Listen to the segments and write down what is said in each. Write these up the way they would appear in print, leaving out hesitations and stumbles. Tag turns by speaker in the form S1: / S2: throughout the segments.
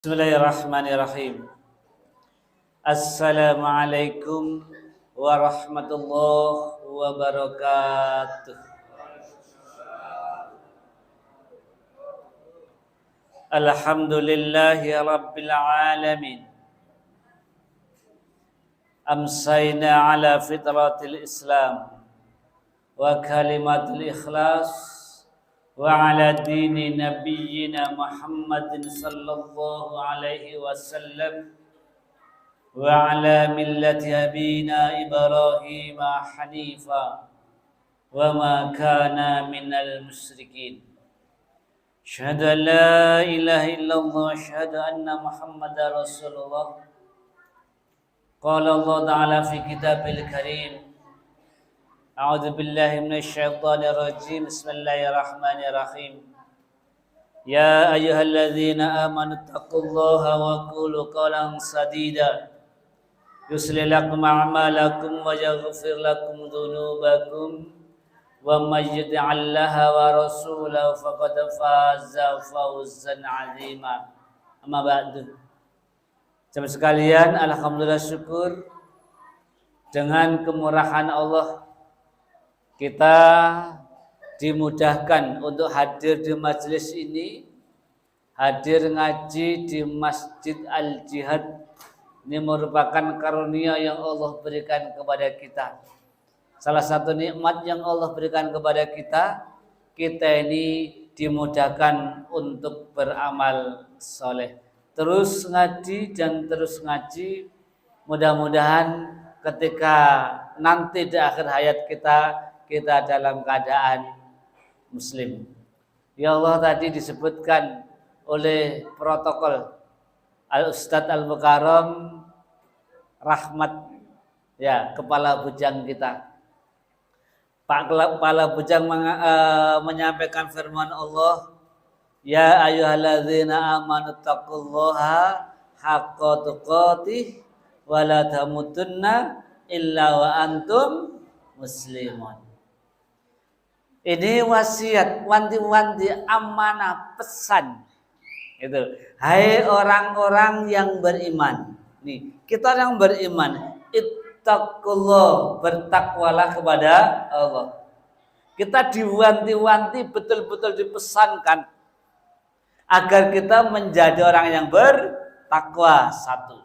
S1: Bismillahirrahmanirrahim. Assalamualaikum warahmatullahi wabarakatuh. Alhamdulillahi rabbil alamin. Amsayna ala fitratil Islam wa kalimatul ikhlas wa ala dini nabiyyina Muhammadin sallallahu alaihi wasallam wa ala millati abina Ibrahim hanifa wa ma kana minal musyrikin. Asyhadu an la ilaha illallah wa asyhadu anna Muhammadar Rasulullah. Qala Allah Ta'ala fi kitabil karim. A'udzu billahi minasy syaithanir rajim. Bismillahirrahmanirrahim. Ya ayyuhalladzina amanu taqullaha wa qulu qawlan sadida. Yuslih lakum a'malakum wa yaghfir lakum dzunubakum wa may yuti'illaha wa rasulahu faqad faza fawzan 'azima. Amma ba'du. Jemaah sekalian, alhamdulillah syukur dengan kemurahan Allah kita dimudahkan untuk hadir di majelis ini, hadir ngaji di Masjid Al-Jihad. Ini merupakan karunia yang Allah berikan kepada kita. Salah satu nikmat yang Allah berikan kepada kita, kita ini dimudahkan untuk beramal soleh. Terus ngaji dan terus ngaji. Mudah-mudahan ketika nanti di akhir hayat kita dalam keadaan muslim. Ya Allah, tadi disebutkan oleh protokol Al-Ustadz Al-Mukarram Rahmat, ya, kepala bujang kita. Pak kepala bujang menyampaikan firman Allah, ya ayyuhalladzina amanu taqullaha haqqa tuqatih wa la tamutunna illa wa antum muslimun. Ini wasiat, wanti-wanti, amanah, pesan. Itu. Hai orang-orang yang beriman. Nih, kita yang beriman, ittaqullah, bertakwalah kepada Allah. Kita diwanti-wanti, betul-betul dipesankan agar kita menjadi orang yang bertakwa. Satu.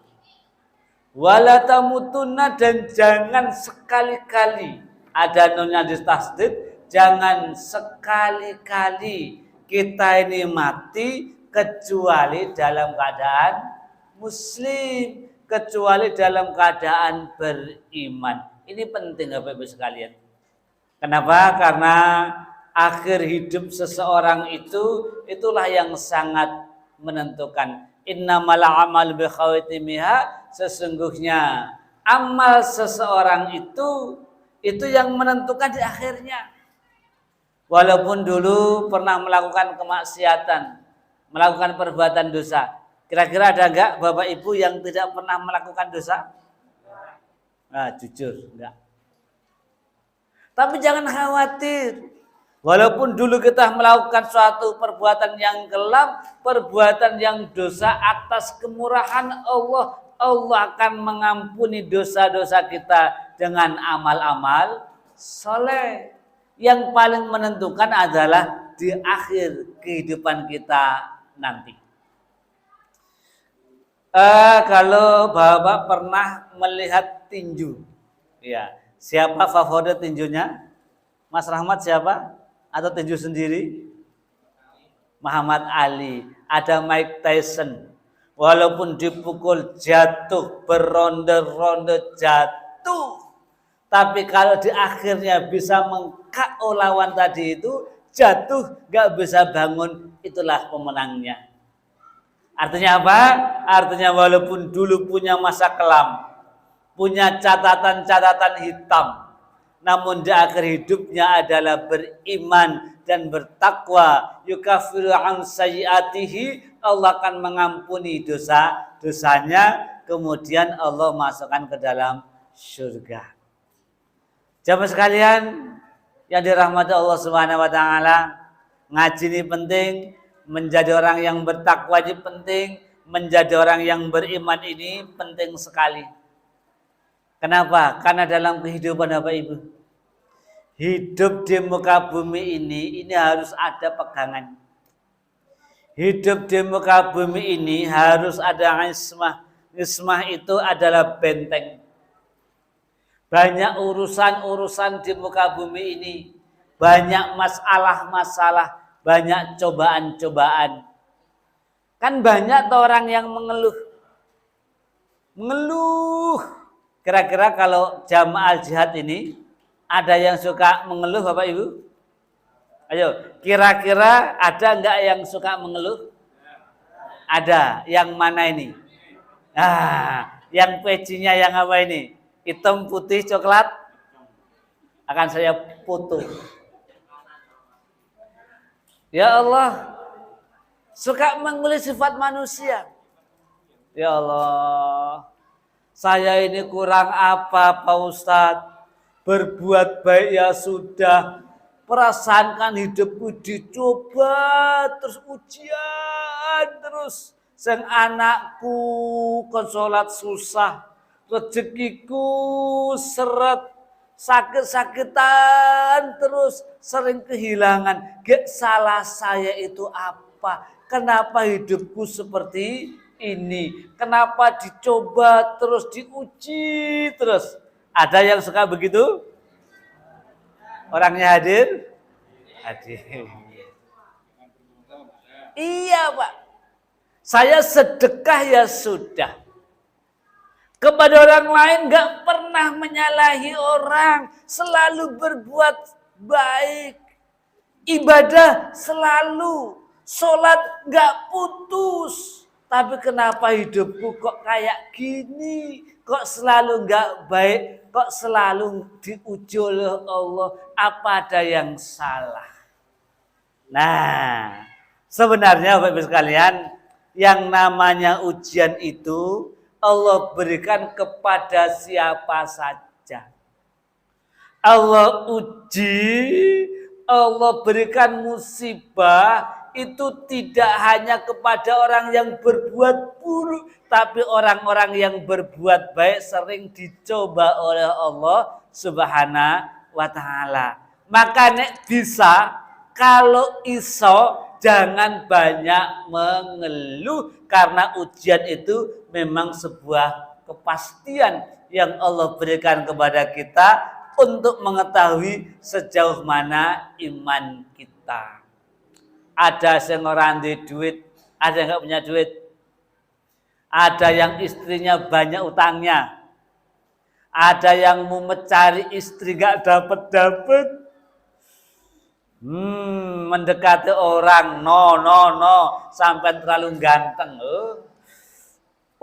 S1: Wala tamutunna, dan jangan sekali-kali, ada nunnya di tasdid, jangan sekali-kali kita ini mati kecuali dalam keadaan muslim, kecuali dalam keadaan beriman. Ini penting Bapak Ibu sekalian. Kenapa? Karena akhir hidup seseorang itulah yang sangat menentukan. Innamal a'mal bi khawatimiha, sesungguhnya amal seseorang itu yang menentukan di akhirnya. Walaupun dulu pernah melakukan kemaksiatan, melakukan perbuatan dosa. Kira-kira ada enggak Bapak Ibu yang tidak pernah melakukan dosa? Nah, jujur, enggak. Tapi jangan khawatir. Walaupun dulu kita melakukan suatu perbuatan yang kelam, perbuatan yang dosa, atas kemurahan Allah, Allah akan mengampuni dosa-dosa kita dengan amal-amal soleh. Yang paling menentukan adalah di akhir kehidupan kita nanti. Kalau Bapak pernah melihat tinju, ya, siapa favorit tinjunya? Mas Rahmat siapa? Atau tinju sendiri? Muhammad Ali. Ada Mike Tyson. Walaupun dipukul jatuh, beronde-ronde jatuh, tapi kalau di akhirnya bisa meng-KO lawan tadi itu, jatuh gak bisa bangun, itulah pemenangnya. Artinya apa? Artinya walaupun dulu punya masa kelam, punya catatan-catatan hitam, namun di akhir hidupnya adalah beriman dan bertakwa, yukaffiru an sayyiatihi, Allah akan mengampuni dosa-dosanya, kemudian Allah masukkan ke dalam surga. Jamaah sekalian yang dirahmati Allah Subhanahu wa taala, ngaji ini penting, menjadi orang yang bertakwa ini penting, menjadi orang yang beriman ini penting sekali. Kenapa? Karena dalam kehidupan Bapak Ibu, hidup di muka bumi ini harus ada pegangan. Hidup di muka bumi ini harus ada ismah. Ismah itu adalah benteng. Banyak urusan-urusan di muka bumi ini. Banyak masalah-masalah. Banyak cobaan-cobaan. Kan banyak orang yang mengeluh. Mengeluh. Kira-kira kalau jamaah jihad ini, ada yang suka mengeluh Bapak Ibu? Ayo, kira-kira ada enggak yang suka mengeluh? Ada. Yang mana ini? Yang pecinya yang apa ini? Hitam, putih, coklat? Akan saya foto. Ya Allah, suka mengeluh sifat manusia. Ya Allah, saya ini kurang apa Pak Ustadz? Berbuat baik ya sudah. Perasaan kan hidupku dicoba, terus ujian, terus. Sang anakku konsolat susah, rezekiku seret, sakit-sakitan, terus sering kehilangan. Gak salah saya itu apa? Kenapa hidupku seperti ini? Kenapa dicoba terus, diuji terus? Ada yang suka begitu? Orangnya hadir? Hadir. Iya Pak. Saya sedekah ya sudah. Kepada orang lain gak pernah menyalahi orang. Selalu berbuat baik. Ibadah selalu. Sholat gak putus. Tapi kenapa hidupku kok kayak gini? Kok selalu gak baik? Kok selalu diuji oleh Allah? Apa ada yang salah? Nah, sebenarnya Bapak Ibu sekalian, yang namanya ujian itu Allah berikan kepada siapa saja. Allah uji, Allah berikan musibah itu tidak hanya kepada orang yang berbuat buruk, tapi orang-orang yang berbuat baik sering dicoba oleh Allah Subhanahu wa Ta'ala. Makanya bisa, kalau iso jangan banyak mengeluh, karena ujian itu memang sebuah kepastian yang Allah berikan kepada kita untuk mengetahui sejauh mana iman kita. Ada yang orang di duit, ada yang nggak punya duit, ada yang istrinya banyak utangnya, ada yang mau mencari istri nggak dapat. Mendekati orang, no, sampai terlalu ganteng.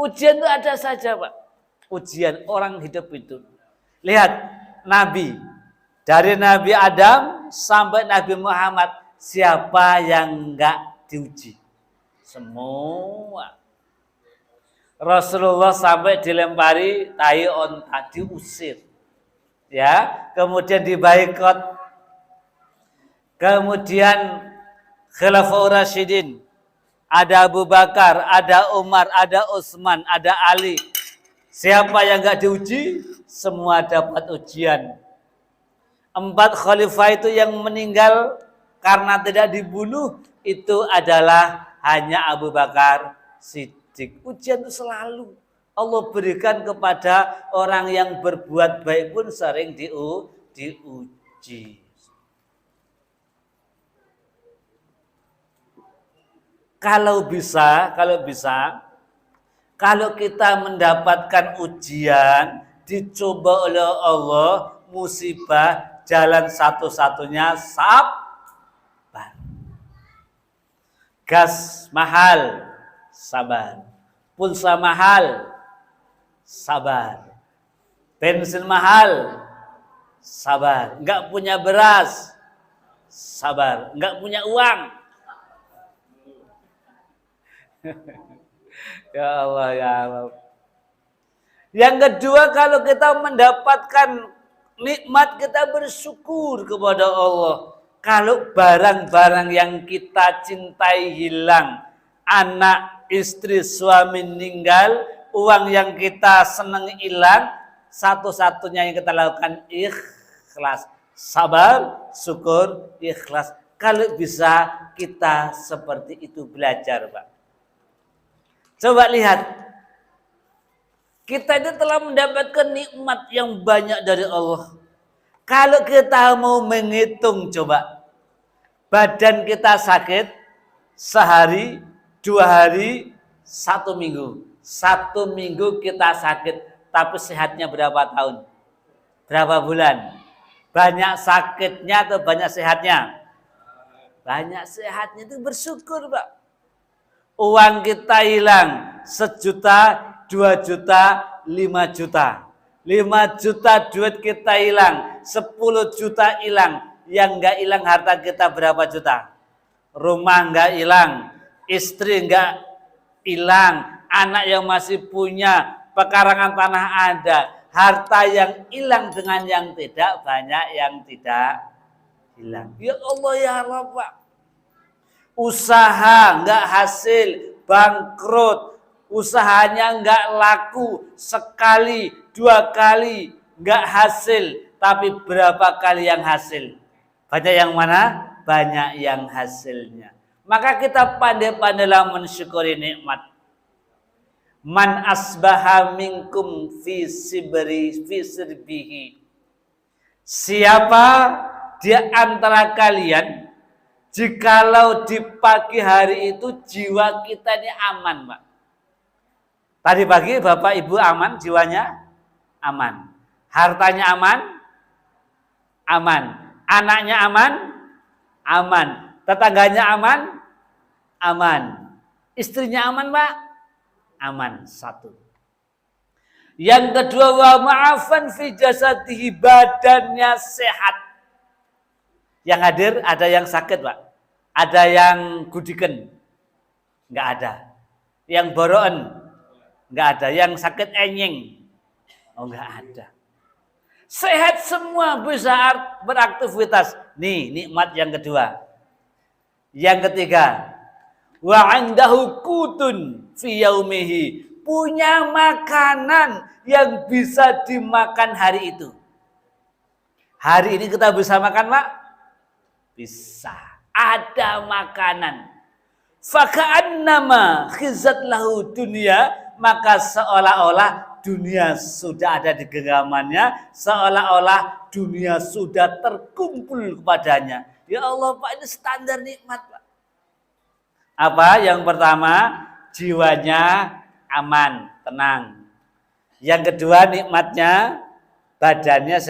S1: Ujian itu ada saja Pak. Ujian orang hidup itu. Lihat Nabi, dari Nabi Adam sampai Nabi Muhammad, siapa yang enggak diuji? Semua. Rasulullah sampai dilempari tai onta, diusir. Ya, kemudian dibaikot. Kemudian Khulafaur Rasyidin, ada Abu Bakar, ada Umar, ada Utsman, ada Ali. Siapa yang enggak diuji? Semua dapat ujian. 4 khalifah itu yang meninggal karena tidak dibunuh itu adalah hanya Abu Bakar Siddiq. Ujian itu selalu Allah berikan kepada orang yang berbuat baik pun sering diuji. Kalau bisa, kalau kita mendapatkan ujian, dicoba oleh Allah, musibah, jalan satu-satunya sabar. Gas mahal, sabar. Pulsa mahal, sabar. Bensin mahal, sabar. Enggak punya beras, sabar. Enggak punya uang. Ya Allah, ya Allah. Yang kedua, kalau kita mendapatkan nikmat, kita bersyukur kepada Allah. Kalau barang-barang yang kita cintai hilang, anak istri suami meninggal, uang yang kita senang hilang, satu-satunya yang kita lakukan ikhlas. Sabar, syukur, ikhlas. Kalau bisa kita seperti itu belajar, Pak. Coba lihat. Kita itu telah mendapatkan nikmat yang banyak dari Allah. Kalau kita mau menghitung, coba. Badan kita sakit sehari, 2 hari, 1 minggu. 1 minggu kita sakit, tapi sehatnya berapa tahun? Berapa bulan? Banyak sakitnya atau banyak sehatnya? Banyak sehatnya, itu bersyukur, Pak. Uang kita hilang 1 juta, 2 juta, 5 juta. 5 juta duit kita hilang, 10 juta hilang. Yang enggak hilang harta kita berapa juta? Rumah enggak hilang, istri enggak hilang, anak yang masih punya, pekarangan tanah ada. Harta yang hilang dengan yang tidak, banyak yang tidak hilang. Ya Allah ya Rabb, Pak. Usaha enggak hasil, bangkrut. Usahanya enggak laku, sekali, 2 kali enggak hasil, tapi berapa kali yang hasil? Banyak yang mana? Banyak yang hasilnya. Maka kita pandai-pandailah mensyukuri nikmat. Man asbaha minkum fi sirbihi. Siapa di antara kalian, jikalau di pagi hari itu jiwa kita ini aman, Pak. Tadi pagi Bapak Ibu aman, jiwanya aman. Hartanya aman? Aman. Anaknya aman? Aman. Tetangganya aman? Aman. Istrinya aman, Pak? Aman. 1. Yang kedua, wa ma'afan fi jasadihi, badannya sehat. Yang hadir ada yang sakit, Pak. Ada yang gudiken? Enggak ada. Yang boroen? Enggak ada. Yang sakit enying? Oh, enggak ada. Sehat semua, bisa beraktivitas. Nih, nikmat yang kedua. Yang ketiga, wa 'indahu qutun fi yaumihi, punya makanan yang bisa dimakan hari itu. Hari ini kita bisa makan, Pak? Bisa. Ada makanan. Faka'annama khizat lahu dunia, maka seolah-olah dunia sudah ada di genggamannya, seolah-olah dunia sudah terkumpul kepadanya. Ya Allah, Pak, ini standar nikmat, Pak. Apa? Yang pertama, jiwanya aman, tenang. Yang kedua, nikmatnya badannya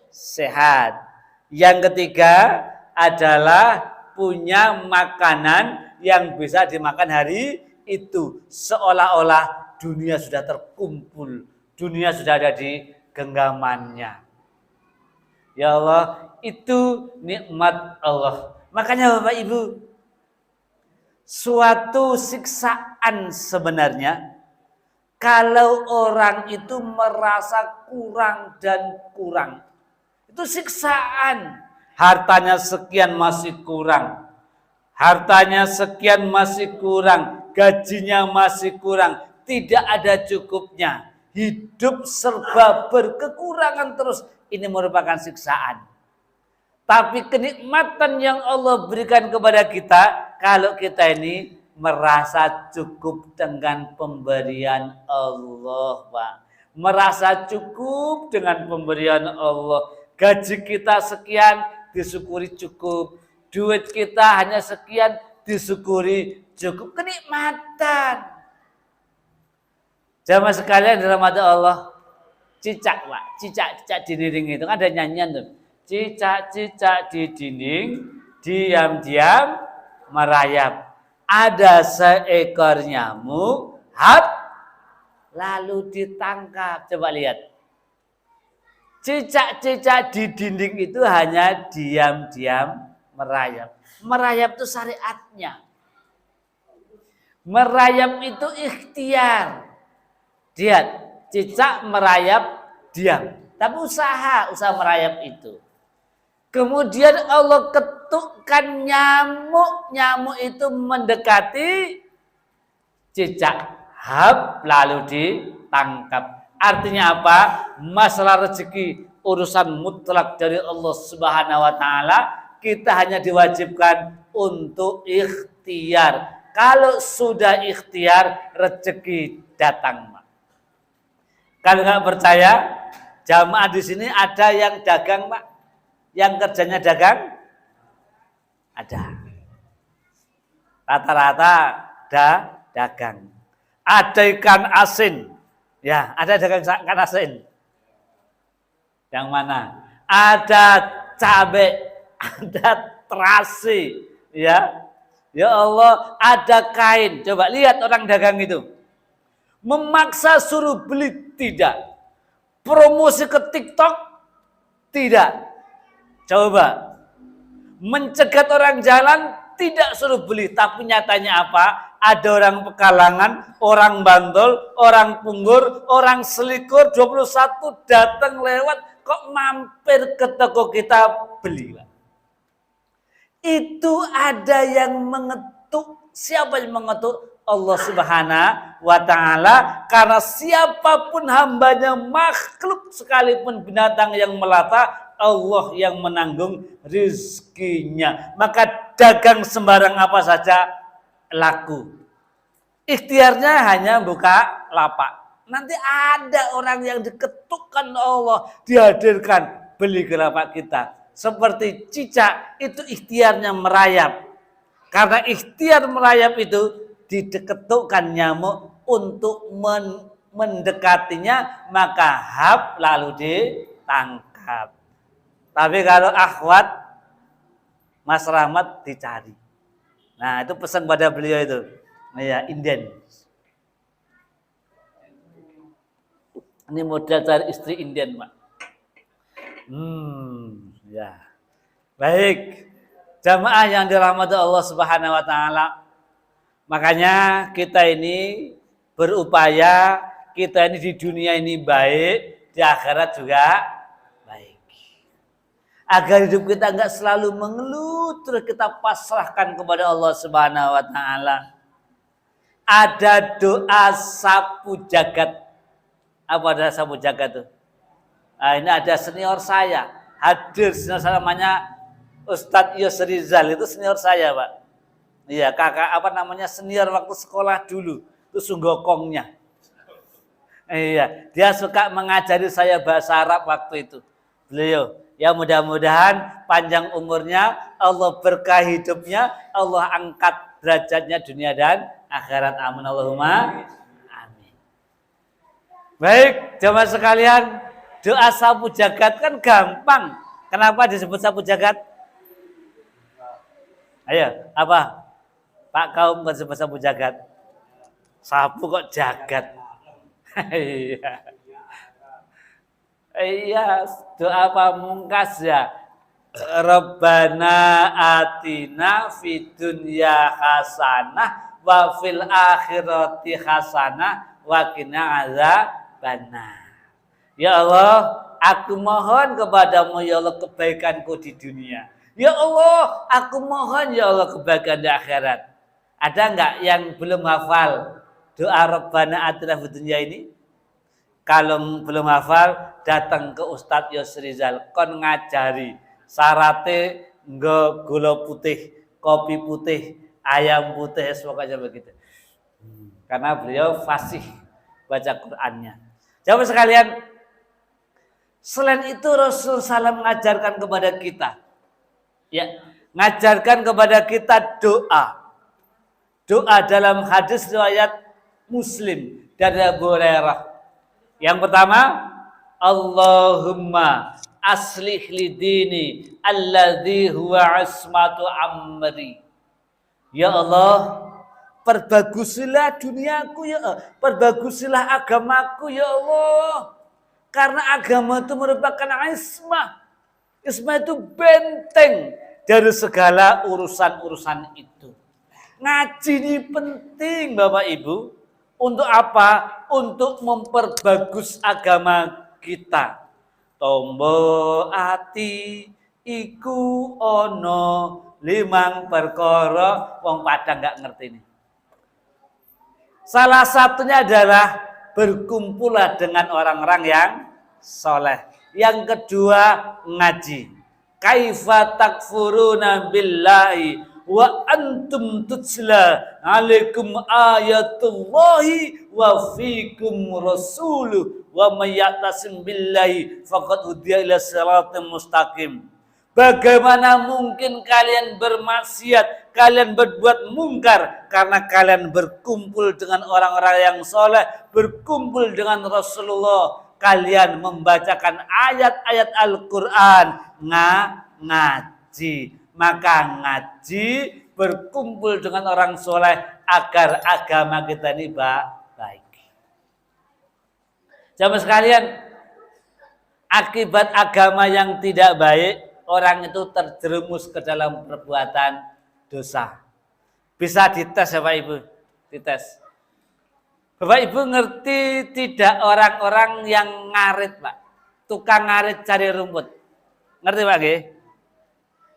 S1: sehat. Yang ketiga adalah punya makanan yang bisa dimakan hari itu, seolah-olah dunia sudah terkumpul, dunia sudah ada di genggamannya. Ya Allah, itu nikmat Allah. Makanya Bapak Ibu, suatu siksaan sebenarnya kalau orang itu merasa kurang dan kurang. Itu siksaan. Hartanya sekian masih kurang. Hartanya sekian masih kurang. Gajinya masih kurang. Tidak ada cukupnya. Hidup serba berkekurangan terus. Ini merupakan siksaan. Tapi kenikmatan yang Allah berikan kepada kita, kalau kita ini merasa cukup dengan pemberian Allah, Pak. Merasa cukup dengan pemberian Allah. Gaji kita sekian, disyukuri cukup. Duit kita hanya sekian, disyukuri cukup. Kenikmatan. Jamaah sekalian dirahmati Allah, cicak, Pak, cicak di dinding itu kan ada nyanyian tuh. Cicak-cicak di dinding, diam-diam merayap. Ada seekor nyamuk, lalu ditangkap. Coba lihat. Cicak-cicak di dinding itu hanya diam-diam merayap. Merayap itu syariatnya. Merayap itu ikhtiar. Lihat, cicak merayap diam. Tapi usaha merayap itu. Kemudian Allah ketukkan nyamuk. Nyamuk itu mendekati cicak hab lalu ditangkap. Artinya apa? Masalah rezeki urusan mutlak dari Allah Subhanahu wa taala, kita hanya diwajibkan untuk ikhtiar. Kalau sudah ikhtiar, rezeki datang. Kalau nggak percaya, jamaah di sini ada yang dagang, Pak. Yang kerjanya dagang? Ada. Rata-rata dagang. Ada ikan asin. Ya, ada dagang ikan asin. Yang mana? Ada cabai, ada terasi, ya. Ya Allah, ada kain. Coba lihat orang dagang itu. Memaksa suruh beli, tidak. Promosi ke TikTok, tidak. Coba. Mencegat orang jalan, tidak suruh beli. Tapi nyatanya apa? Ada orang Pekalangan, orang Bantul, orang Punggur, orang Selikur, 21 datang lewat. Kok mampir ke toko kita beli? Itu ada yang mengetuk. Siapa yang mengetuk? Allah Subhanahu wa taala. Karena siapapun hambanya, makhluk sekalipun binatang yang melata, Allah yang menanggung rizkinya. Maka dagang sembarang apa saja laku. Ikhtiarnya hanya buka lapak. Nanti ada orang yang diketukkan Allah, dihadirkan, beli ke lapak kita. Seperti cicak, itu ikhtiarnya merayap. Karena ikhtiar merayap itu diketukkan nyamuk untuk mendekatinya, maka hab lalu ditangkap. Tapi kalau akhwat, Mas Rahmat dicari. Nah, itu pesan pada beliau itu. Nah, ya, inden. Ini model cari istri inden, Pak. Ya. Baik. Jamaah yang dirahmati Allah Subhanahu wa taala. Makanya kita ini berupaya, kita ini di dunia ini baik, di akhirat juga baik. Agar hidup kita enggak selalu mengeluh, terus kita pasrahkan kepada Allah Subhanahu wa taala. Ada doa sapu jagat. Apa ada sapu jagat tuh? Nah, ini ada senior saya hadir, senior saya namanya Ustadz Yusrizal, itu senior saya, Pak. Iya, kakak apa namanya senior waktu sekolah dulu, itu sunggokongnya. Iya, dia suka mengajari saya bahasa Arab waktu itu. Beliau, ya mudah-mudahan panjang umurnya, Allah berkah hidupnya, Allah angkat derajatnya dunia dan akhirat. Amin Allahumma. Baik, jamaah sekalian, doa sapu jagat kan gampang. Kenapa disebut sapu jagat? Ayo, apa? Pak kaum kan disebut sapu jagat. Sapu kok jagat? Iya. Iya, doa pamungkas ya. Rabbana atina fid dunya hasanah wa fil akhirati hasanah wa qina adzabannar. Ya Allah, aku mohon kepadamu ya Allah kebaikanku di dunia. Ya Allah, aku mohon ya Allah kebaikan di akhirat. Ada enggak yang belum hafal doa Rabbana atina fid dunya ini? Kalau belum hafal, datang ke Ustadz Yusrizal, kon ngajari sarate nggo gula putih, kopi putih, ayam putih, pokoknya begitu. Karena beliau fasih baca Qur'annya. Jamaah sekalian, selain itu Rasul SAW mengajarkan kepada kita, ya, mengajarkan kepada kita doa. Doa dalam hadis riwayat Muslim dari Abu Hurairah. Yang pertama, Allahumma aslih li dini alladzi huwa asmatu amri. Ya Allah, perbagusilah duniaku ya Allah, perbagusilah agamaku ya Allah. Karena agama itu merupakan ismah. Ismah itu benteng dari segala urusan-urusan itu. Ngaji ini penting Bapak Ibu. Untuk apa? Untuk memperbagus agama kita. Tombo ati iku ono limang perkara wong Padang nggak ngerti ini. Salah satunya adalah berkumpullah dengan orang-orang yang soleh. Yang kedua, ngaji. Kaifa takfuruna billahi wa antum tutsla alaikum ayatullahi wa fikum rasuluh wa may ya'tasim billahi faqad hudiya ila siratal mustaqim. Bagaimana mungkin kalian bermaksiat, kalian berbuat mungkar karena kalian berkumpul dengan orang-orang yang soleh, berkumpul dengan Rasulullah, kalian membacakan ayat-ayat Al-Quran, ngaji. Maka ngaji, berkumpul dengan orang soleh agar agama kita ini baik. Jamaah sekalian, akibat agama yang tidak baik, orang itu terjerumus ke dalam perbuatan dosa. Bisa dites ya Bapak Ibu, dites. Bapak Ibu ngerti tidak orang-orang yang ngarit Pak, tukang ngarit cari rumput. Ngerti Pak G?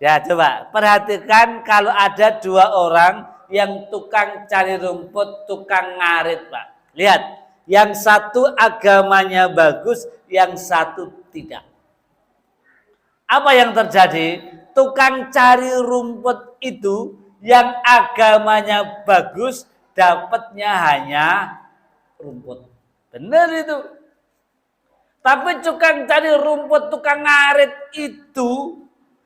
S1: Ya coba perhatikan kalau ada dua orang yang tukang cari rumput, tukang ngarit Pak. Lihat, yang satu agamanya bagus, yang satu tidak. Apa yang terjadi? Tukang cari rumput itu yang agamanya bagus, dapatnya hanya rumput. Benar itu. Tapi tukang cari rumput, tukang ngarit itu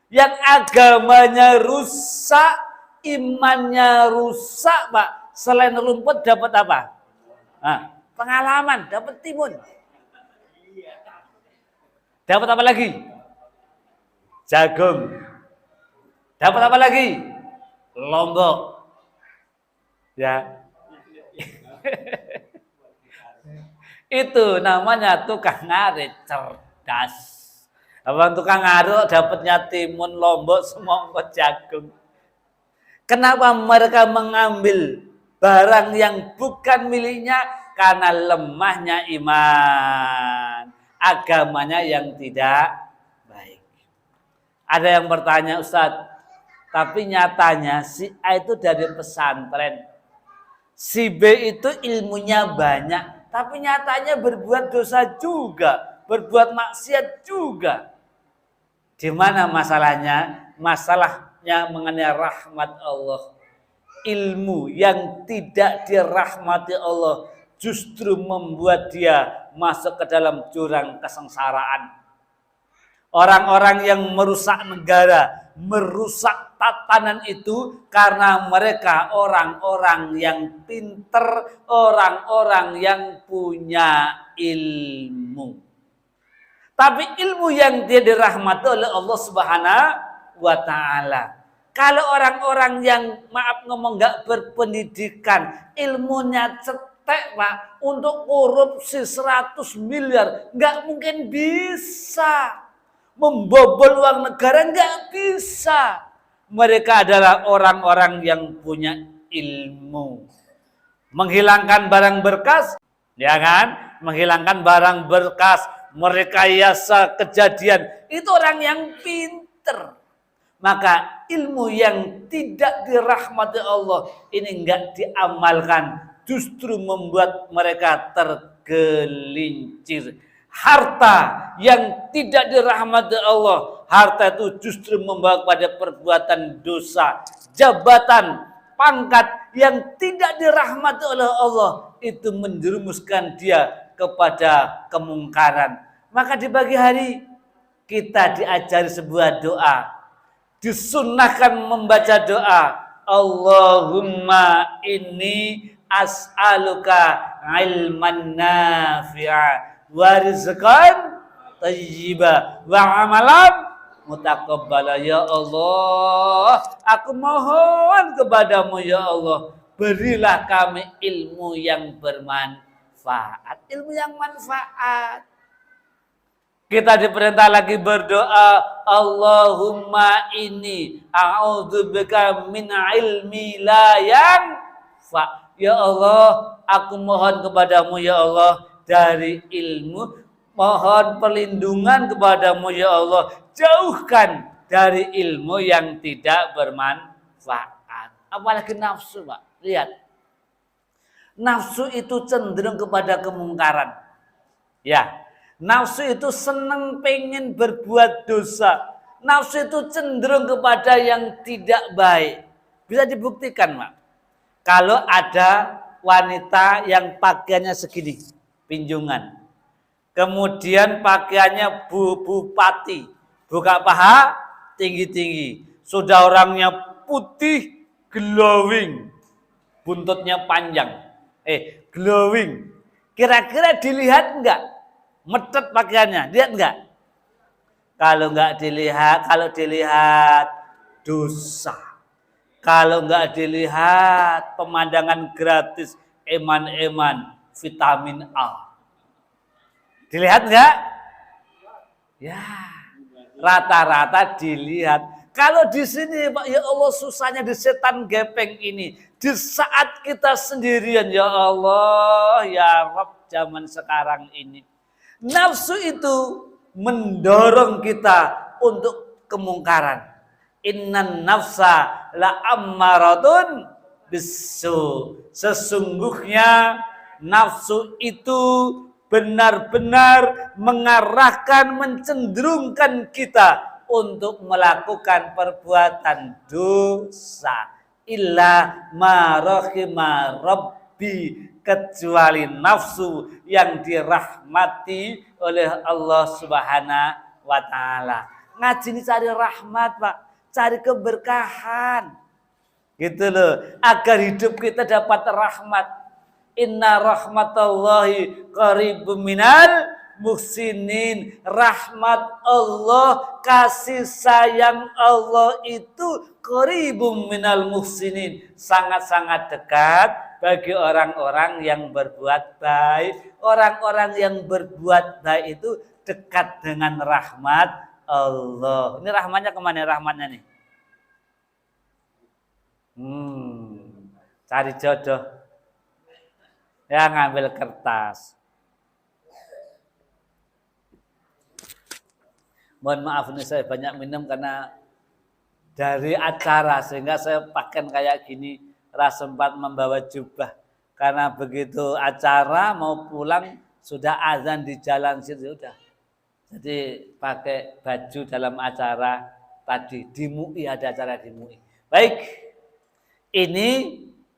S1: yang agamanya rusak, imannya rusak, Pak. Selain rumput dapat apa? Nah, pengalaman, dapat timun. Dapat apa lagi? Jagung. Dapat apa lagi? Lombok. Ya. Itu namanya tukang ngarit cerdas. Abang tukang ngarit dapatnya timun, lombok, semongko jagung. Kenapa mereka mengambil barang yang bukan miliknya? Karena lemahnya iman, agamanya yang tidak baik. Ada yang bertanya, Ustadz, tapi nyatanya si A itu dari pesantren, si B itu ilmunya banyak, tapi nyatanya berbuat dosa juga, berbuat maksiat juga. Di mana masalahnya? Masalahnya mengenai rahmat Allah. Ilmu yang tidak dirahmati Allah justru membuat dia masuk ke dalam jurang kesengsaraan. Orang-orang yang merusak negara, merusak tatanan itu karena mereka orang-orang yang pinter, orang-orang yang punya ilmu. Tapi ilmu yang dia dirahmati oleh Allah Subhanahu wa Ta'ala. Kalau orang-orang yang maaf ngomong nggak berpendidikan, ilmunya cetek Pak, untuk korupsi 100 miliar nggak mungkin bisa. Membobol uang negara nggak bisa. Mereka adalah orang-orang yang punya ilmu. Menghilangkan barang berkas, ya kan? Menghilangkan barang berkas, merekayasa kejadian. Itu orang yang pinter. Maka ilmu yang tidak dirahmati Allah ini nggak diamalkan, justru membuat mereka tergelincir. Harta yang tidak dirahmati Allah, harta itu justru membawa pada perbuatan dosa. Jabatan, pangkat yang tidak dirahmati oleh Allah itu menjerumuskan dia kepada kemungkaran. Maka di pagi hari kita diajari sebuah doa. Disunnahkan membaca doa. Allahumma inni as'aluka ilman nafi'a wa rizqan thayyiba wa amalan mutaqabbala. Ya Allah, aku mohon kepadamu ya Allah, berilah kami ilmu yang bermanfaat, ilmu yang manfaat. Kita diperintah lagi berdoa, Allahumma inni a'udzubika min ilmi la yanfa. Ya Allah, aku mohon kepadamu ya Allah dari ilmu, mohon perlindungan kepadamu ya Allah, jauhkan dari ilmu yang tidak bermanfaat. Apalagi nafsu Pak, lihat. Nafsu itu cenderung kepada kemungkaran. Ya, nafsu itu senang pengen berbuat dosa. Nafsu itu cenderung kepada yang tidak baik. Bisa dibuktikan, Mak. Kalau ada wanita yang pakaiannya segini, pinjungan. Kemudian pakaiannya bupati, buka paha tinggi-tinggi. Sudah orangnya putih, glowing. Buntutnya panjang. Glowing. Kira-kira dilihat enggak? Metet pakaiannya, lihat enggak? Kalau dilihat dosa. Kalau enggak dilihat pemandangan gratis, eman-eman, vitamin A. Dilihat enggak? Ya, rata-rata dilihat. Kalau di sini, Pak, ya Allah, susahnya di setan gepeng ini. Di saat kita sendirian, ya Allah, ya Rabb, zaman sekarang ini. Nafsu itu mendorong kita untuk kemungkaran. Innan nafsa la ammaratun bisu. Sesungguhnya nafsu itu benar-benar mengarahkan, mencenderungkan kita untuk melakukan perbuatan dosa. Illa ma rahima rabbi, kecuali nafsu yang dirahmati oleh Allah Subhanahu wa taala. Ngaji ini cari rahmat, Pak, cari keberkahan. Gitu loh, agar hidup kita dapat rahmat. Inna rahmatallahi qaribum minal muhsinin. Rahmat Allah, kasih sayang Allah itu qaribum minal muhsinin, sangat-sangat dekat bagi orang-orang yang berbuat baik. Orang-orang yang berbuat baik itu dekat dengan rahmat Allah. Ini rahmatnya kemana rahmatnya nih? Cari jodoh. Ya, ngambil kertas. Mohon maaf nih, saya banyak minum karena dari acara, sehingga saya pakaian kayak gini, sempat membawa jubah. Karena begitu acara mau pulang sudah azan di jalan situ sudah. Jadi pakai baju dalam acara tadi di MUI, ada acara di MUI. Baik, ini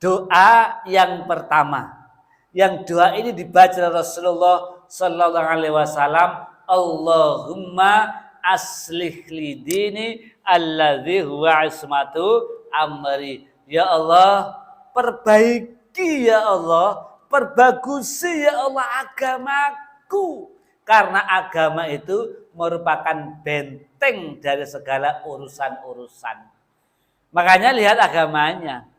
S1: doa yang pertama. Yang doa ini dibaca Rasulullah Sallallahu Alaihi Wasallam. Allahumma aslih li dini alladzi huwa ismatu amri. Ya Allah, perbaiki ya Allah, perbagusi ya Allah agamaku. Karena agama itu merupakan benteng dari segala urusan-urusan. Makanya lihat agamanya.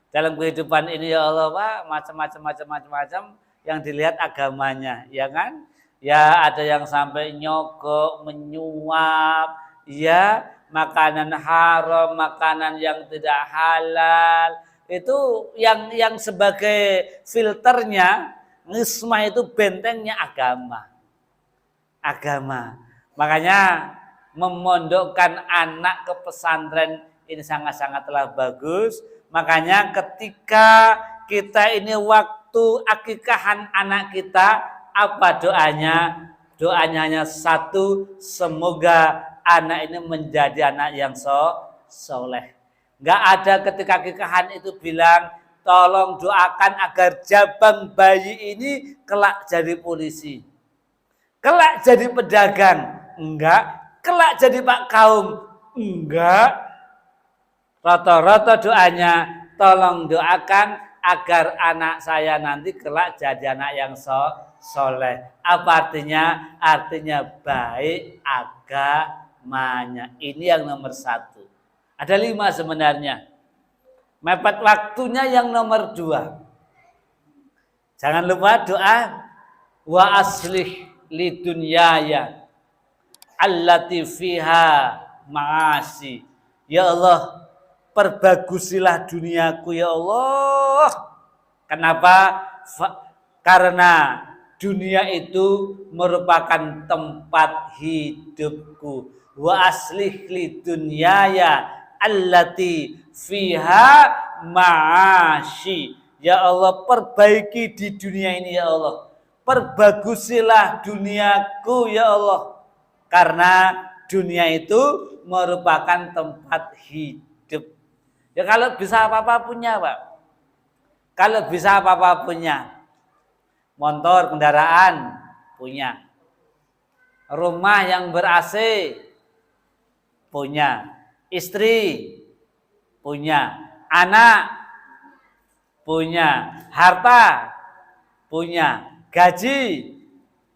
S1: Dalam kehidupan ini ya Allah, Pak, macam-macam yang dilihat agamanya, ya kan? Ya, ada yang sampai nyogok, menyuap, ya, makanan haram, makanan yang tidak halal. Itu yang sebagai filternya, ngismah itu bentengnya agama. Agama. Makanya memondokkan anak ke pesantren ini sangat-sangatlah bagus. Makanya ketika kita ini waktu akikahan anak kita, apa doanya? Doanya hanya satu, semoga anak ini menjadi anak yang soleh. Gak ada ketika akikahan itu bilang, tolong doakan agar jabang bayi ini kelak jadi polisi, kelak jadi pedagang. Enggak. Kelak jadi Pak Kaum. Enggak. Rata-rata doanya, tolong doakan agar anak saya nanti kelak jadi anak yang soleh. Apa artinya? Artinya baik agamanya. Ini yang nomor 1. Ada 5 sebenarnya. Mepet waktunya yang nomor 2. Jangan lupa doa wa aslih li dunyaya allati fiha ma'asi. Ya Allah, perbagusilah duniaku ya Allah. Kenapa? Karena dunia itu merupakan tempat hidupku. Wa aslih li dunyaya allati fiha ma'ashi. Ya Allah, perbaiki di dunia ini ya Allah. Perbagusilah duniaku ya Allah. Karena dunia itu merupakan tempat hidup. Ya kalau bisa apa-apa punya, Pak. Kalau bisa apa-apa punya. Motor, kendaraan punya. Rumah yang ber-AC punya. Istri punya. Anak punya. Harta punya. Gaji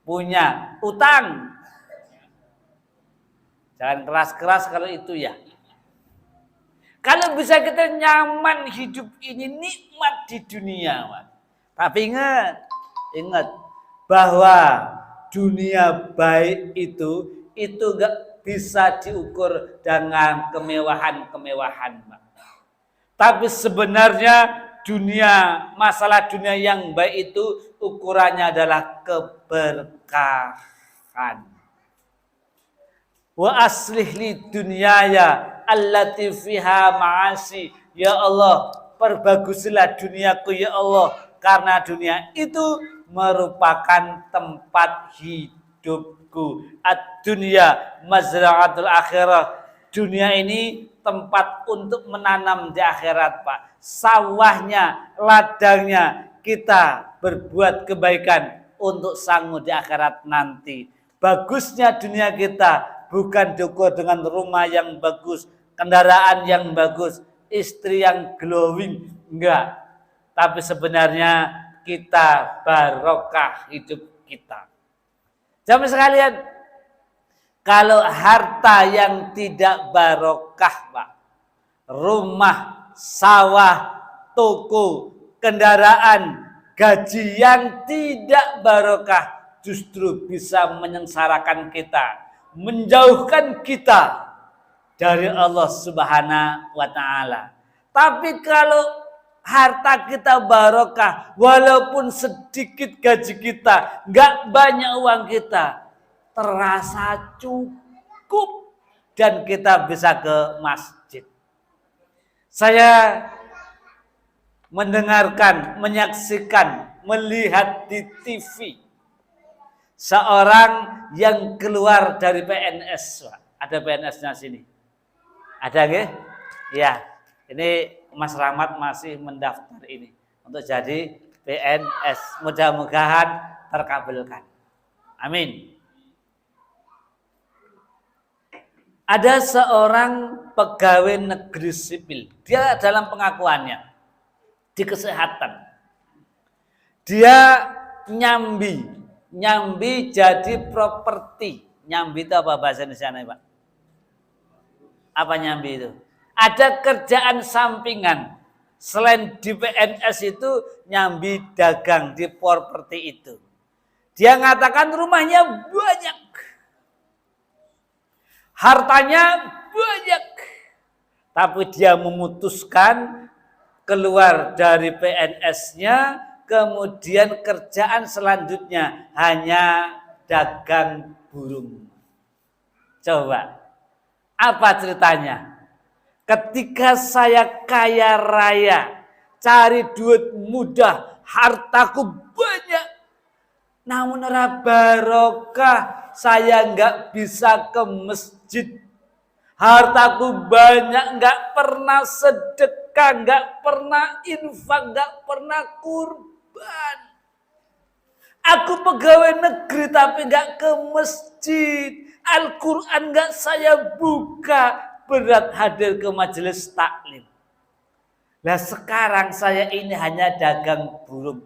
S1: punya. Utang. Jangan keras-keras kalau itu ya. Kalau bisa kita nyaman hidup ini, nikmat di dunia, Pak. Tapi ingat bahwa dunia baik itu gak bisa diukur dengan kemewahan-kemewahan, Pak. Tapi sebenarnya masalah dunia yang baik itu ukurannya adalah keberkahan. Wa aslih li dunyaya allati fiha ma'asi. Ya Allah, perbagusilah duniaku ya Allah, karena dunia itu merupakan tempat hidupku. Ad-dunya mazra'atul akhirah. Dunia ini tempat untuk menanam di akhirat, Pak. Sawahnya, ladangnya kita berbuat kebaikan untuk sanggup di akhirat nanti. Bagusnya dunia kita bukan diukur dengan rumah yang bagus, kendaraan yang bagus, istri yang glowing, enggak. Tapi sebenarnya kita barokah hidup kita. Jamaah sekalian, kalau harta yang tidak barokah, Pak, rumah, sawah, toko, kendaraan, gaji yang tidak barokah justru bisa menyengsarakan kita, menjauhkan kita dari Allah Subhanahu wa Ta'ala. Tapi kalau harta kita barokah, walaupun sedikit gaji kita, nggak banyak uang kita, terasa cukup dan kita bisa ke masjid. Saya mendengarkan, menyaksikan, melihat di TV seorang yang keluar dari PNS, Pak. Ada PNS-nya sini. Ada nggih? Ya. Ini Mas Rahmat masih mendaftar ini untuk jadi PNS. Mudah-mudahan terkabulkan. Amin. Ada seorang pegawai negeri sipil. Dia dalam pengakuannya di kesehatan. Dia nyambi jadi properti. Nyambi itu apa bahasa Indonesia, Pak? Apa nyambi itu? Ada kerjaan sampingan. Selain di PNS itu, nyambi dagang di properti itu. Dia mengatakan rumahnya banyak. Hartanya banyak. Tapi dia memutuskan keluar dari PNS-nya, kemudian kerjaan selanjutnya hanya dagang burung. Coba, apa ceritanya? Ketika saya kaya raya, cari duit mudah, hartaku banyak, namun ora barokah, saya nggak bisa ke masjid. Hartaku banyak, nggak pernah sedekah, nggak pernah infak, nggak pernah kurban. Aku pegawai negeri tapi nggak ke masjid. Al-Quran nggak saya buka. Berat hadir ke majelis taklim. Nah sekarang saya ini hanya dagang burung.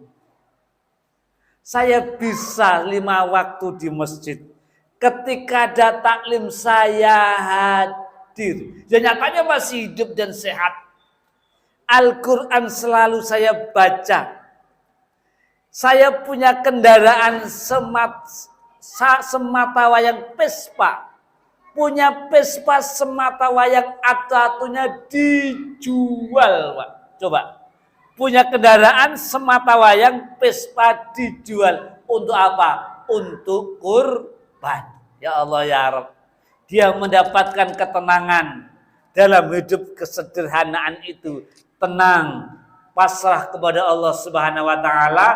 S1: Saya bisa 5 waktu di masjid. Ketika ada taklim saya hadir. Dan nyatanya masih hidup dan sehat. Al-Quran selalu saya baca. Saya punya kendaraan sematawayang Vespa. Punya Vespa sematawayang atu-atunya dijual, Pak. Coba. Punya kendaraan sematawayang Vespa dijual. Untuk apa? Untuk kurban. Ya Allah ya Rabb. Dia mendapatkan ketenangan dalam hidup kesederhanaan itu. Tenang. pasrah kepada Allah Subhanahu wa taala,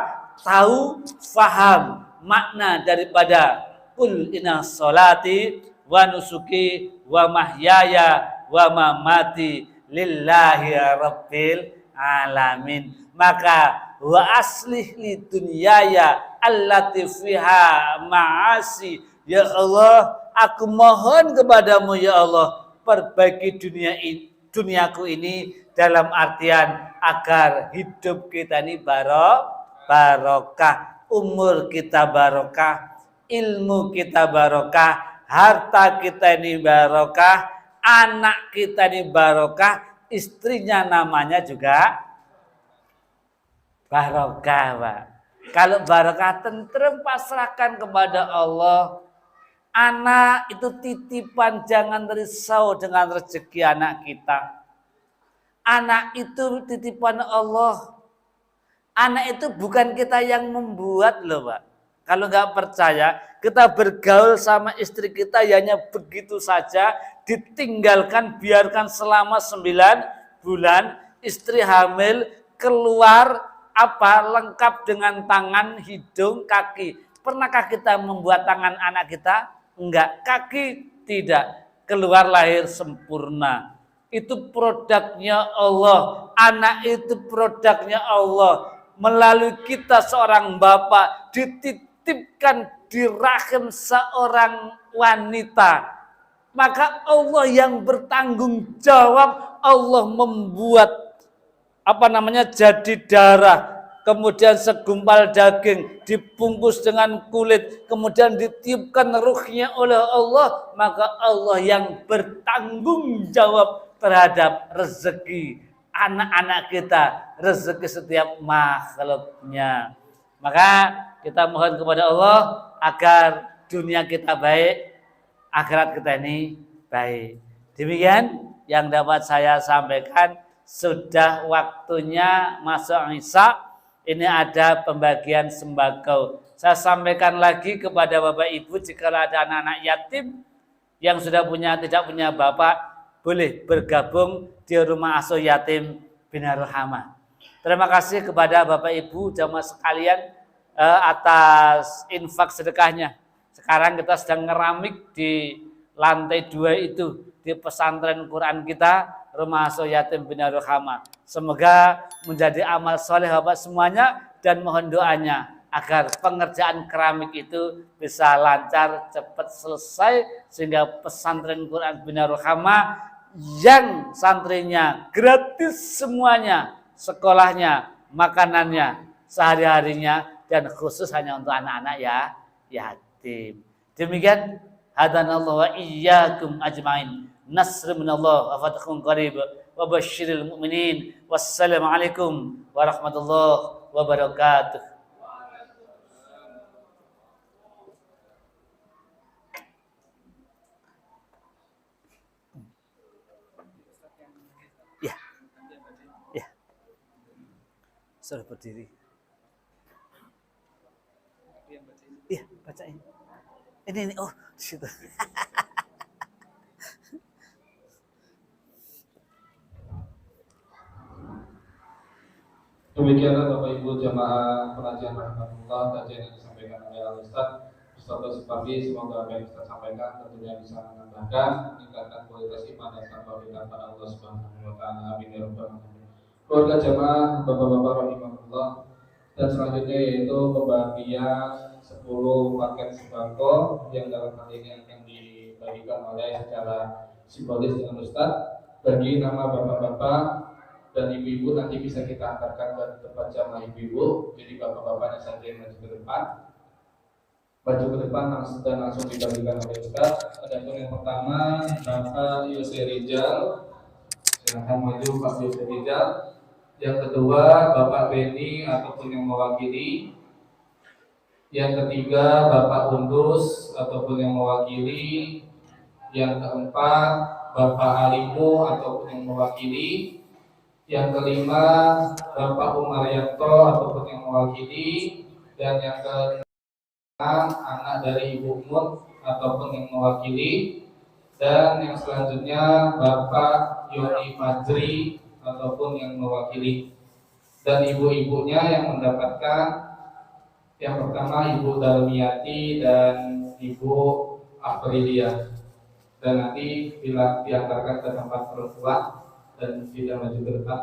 S1: tahu, faham makna daripada qul inna sholati wa nusuki wa mahyaya wa mamati lillahi rabbil alamin. Maka wa aslih li dunyaya allati fiha ma'asi. Ya Allah, aku mohon kepadamu ya Allah, perbaiki duniaku ini dalam artian agar hidup kita ini barokah, umur kita barokah, ilmu kita barokah, harta kita ini barokah, anak kita ini barokah, istrinya namanya juga barokah, Pak. Kalau barokah tentrem, pasrahkan kepada Allah. Anak itu titipan, jangan risau dengan rezeki anak kita. Anak itu titipan Allah. Anak itu bukan kita yang membuat loh, Pak. Kalau nggak percaya, kita bergaul sama istri kita hanya begitu saja, ditinggalkan, biarkan selama 9 bulan, istri hamil, keluar lengkap dengan tangan, hidung, kaki. Pernahkah kita membuat tangan anak kita? Enggak. Kaki tidak. Keluar lahir sempurna. Itu produknya Allah. Anak itu produknya Allah. Melalui kita seorang bapak dititipkan di rahim seorang wanita. Maka Allah yang bertanggung jawab. Allah membuat jadi darah, kemudian segumpal daging dibungkus dengan kulit, kemudian ditiupkan ruhnya oleh Allah, maka Allah yang bertanggung jawab terhadap rezeki anak-anak kita, rezeki setiap makhluknya. Maka kita mohon kepada Allah agar dunia kita baik, akhirat kita ini baik. Demikian yang dapat saya sampaikan. Sudah waktunya masuk Isya. Ini ada pembagian sembako. Saya sampaikan lagi kepada Bapak Ibu, jika ada anak-anak yatim yang sudah tidak punya bapak, boleh bergabung di Rumah Asuh Yatim Bina Rohama. Terima kasih kepada Bapak Ibu jamaah sekalian atas infak sedekahnya. Sekarang kita sedang ngeramik di lantai 2 itu, di pesantren Quran kita, Rumah Asuh Yatim Bina Rohama. Semoga menjadi amal soleh Bapak semuanya, dan mohon doanya agar pengerjaan keramik itu bisa lancar, cepat selesai, sehingga pesantren Quran Bina Rohama yang santrinya gratis semuanya, sekolahnya, makanannya, sehari-harinya, dan khusus hanya untuk anak-anak ya yatim. Demikian, hadanallahu wa iyyakum ajmain. Nasr minallah wa fathun qarib wa basyiril mu'minin. Wassalamualaikum warahmatullahi wabarakatuh. Ya. Ya. Suruh berdiri. Iya, bacain. Ini oh, di situ.
S2: Demikianlah Bapak Ibu jamaah pengajian rahmatullah, kajian yang disampaikan oleh Al-Ustaz Ustaz Supardi. Semoga apa yang Ustaz sampaikan tentunya bisa menambahkan, meningkatkan kualitas iman dan tauhid kepada Allah Subhanahu wa taala. Amin ya rabbal alamin. Keluarga jamaah Bapak-bapak rahimahullah, dan selanjutnya yaitu pembagian 10 paket sembako yang dalam hal ini akan dibagikan oleh secara simbolis dengan Ustaz bagi nama bapak-bapak dan ibu-ibu. Nanti bisa kita antarkan ke tempat jamaah ibu-ibu. Jadi bapak-bapaknya saja yang maju ke depan, dan langsung dibagikan oleh Ustaz. Adapun yang pertama Bapak Yose Rizal, silahkan maju Pak Yose Rizal. Yang kedua Bapak Beni ataupun yang mewakili. Yang ketiga Bapak Undus ataupun yang mewakili. Yang keempat Bapak Alimu ataupun yang mewakili. Yang kelima Bapak Umaryanto ataupun yang mewakili. Dan yang keenam anak dari Ibu Mut ataupun yang mewakili. Dan yang selanjutnya Bapak Yoni Fajri ataupun yang mewakili. Dan ibu-ibunya yang mendapatkan, yang pertama Ibu Dalmiati dan Ibu Aprilia. Dan nanti bila diantarkan ke tempat perempuan dan tidak maju ke depan.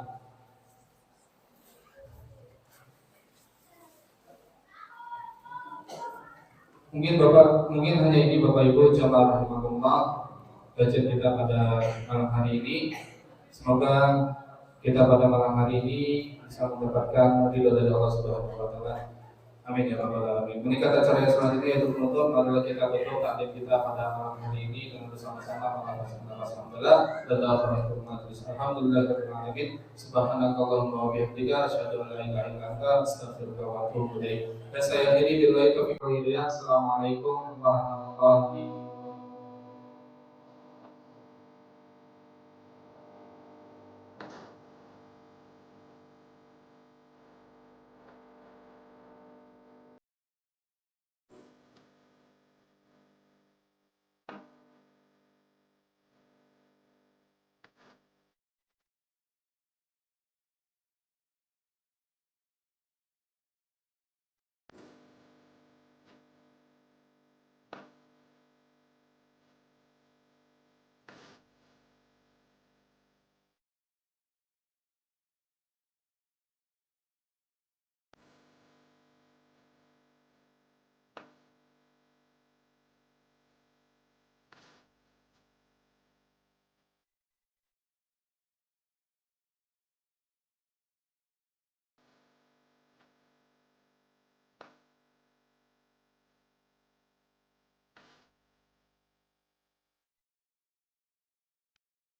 S2: Mungkin hanya ini Bapak Ibu jamaah rahimahullah kajian kita pada malam hari ini. Semoga kita pada malam hari ini bisa mendapatkan ridho dari Allah Subhanahu wa taala. Amin ya rabbal alamin. Menikah acara yang selanjutnya yaitu penutup, marilah kita tutup taklim kita pada malam hari ini dengan bersama-sama mengataskan alhamdulillah dan doa majlis. Alhamdulillahirabbil alamin. Subhanakallahumma wa bihamdika asyhadu an la ilaha illa anta astaghfiruka wa atubu ilaik. Dan saya akhiri billahi taufiq wal hidayah. Assalamualaikum warahmatullahi wabarakatuh.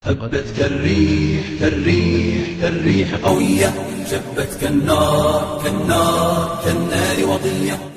S3: هبت كالريح كالريح كالريح قوية، شبت كالنار كالنار كالنار وضية.